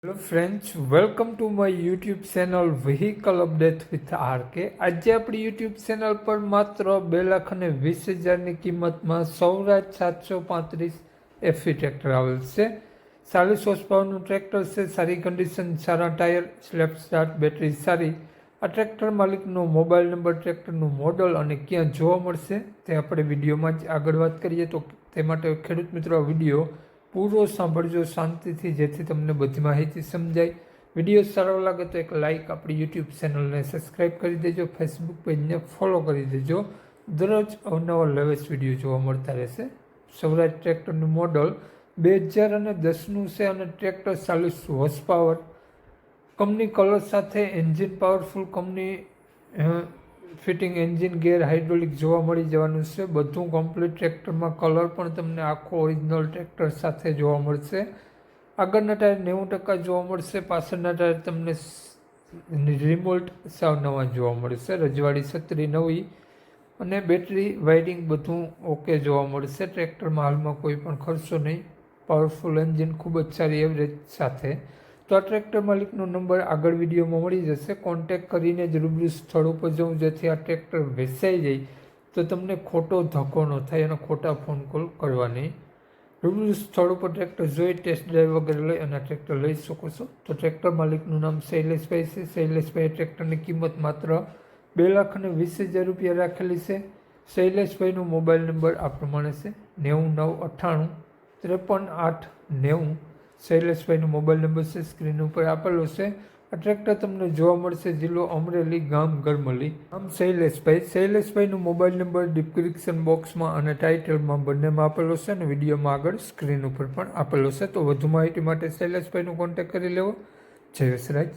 Hello friends, welcome to my YouTube channel vehicle update with RK. આજે આપણી YouTube channel પર માત્ર 2,20,000ની કિંમતમાં સૌરાજ 735 એફી ટ્રેક્ટર આવેલ છે. 40 હોર્સ પાવરનું ટ્રેક્ટર છે. સારી કન્ડિશન, સારા ટાયર, સ્લેપ સ્ટાર્ટ, બેટરી સારી. આ ટ્રેક્ટર માલિકનો મોબાઈલ નંબર, ટ્રેક્ટરનું મોડલ અને ક્યાં જોવા મળશે તે આપણે વિડીયોમાં જ આગળ વાત કરીએ. તો તે માટે ખેડૂત મિત્રો આ વિડીયો પૂરો સાંભળજો શાંતિથી, જેથી તમને બધી માહિતી સમજાય. વિડીયો સારો લાગે તો એક લાઇક, આપણી યુટ્યુબ ચેનલને સબસ્ક્રાઈબ કરી દેજો, ફેસબુક પેજને ફોલો કરી દેજો. દરરોજ અવનવા લેટેસ્ટ વિડીયો જોવા મળતા રહેશે. સ્વરાજ ટ્રેક્ટરનું મોડલ 2010નું છે અને tractor 40 horse power, company colour સાથે, engine powerful, company fitting engine, gear, hydraulic જોવા મળી જવાનું છે. બધું કમ્પ્લીટ. ટ્રેક્ટરમાં કલર પણ તમને આખો ઓરિજિનલ ટ્રેક્ટર સાથે જોવા મળશે. આગળના ટાયર 90% જોવા મળશે. પાછળના ટાયર તમને રિમોલ્ટ સાવ નવા જોવા મળશે. રજવાડી છત્રી નવી અને બેટરી વાયરિંગ બધું ઓકે જોવા મળશે. ટ્રેક્ટરમાં હાલમાં કોઈ પણ ખર્ચો નહીં. પાવરફુલ એન્જિન, ખૂબ જ સારી એવરેજ સાથે. તો આ ટ્રેક્ટર માલિકનો નંબર આગળ વિડીયોમાં મળી જશે. કોન્ટેક કરીને જ રૂબરૂ સ્થળ ઉપર જવું, જેથી આ ટ્રેક્ટર વેચાઈ જાય તો તમને ખોટો ધક્કો ન થાય અને ખોટા ફોન કોલ કરવા નહીં. રૂબરૂ સ્થળ ઉપર ટ્રેક્ટર જોઈ, ટેસ્ટ ડ્રાઈવ વગેરે લઈ અને આ ટ્રેક્ટર લઈ શકો છો. તો ટ્રેક્ટર માલિકનું નામ શૈલેષભાઈ છે. શૈલેષભાઈ ટ્રેક્ટરની કિંમત માત્ર 2,20,000 રૂપિયા રાખેલી છે. શૈલેષભાઈનો મોબાઈલ નંબર આ પ્રમાણે છે: 9998 53 890. શૈલેષભાઈનો મોબાઈલ નંબર છે, સ્ક્રીન ઉપર આપેલો છે. આ ટ્રેક્ટર તમને જોવા મળશે જિલ્લો અમરેલી, ગામ ગરમલી. આમ શૈલેષભાઈ. શૈલેષભાઈનો મોબાઈલ નંબર ડિસ્ક્રિપ્શન બોક્સમાં અને ટાઇટલમાં બંનેમાં આપેલો છે અને વિડીયોમાં આગળ સ્ક્રીન ઉપર પણ આપેલો છે. તો વધુ માહિતી માટે શૈલેષભાઈનો કોન્ટેક્ટ કરી લેવો. જય વસરાજ.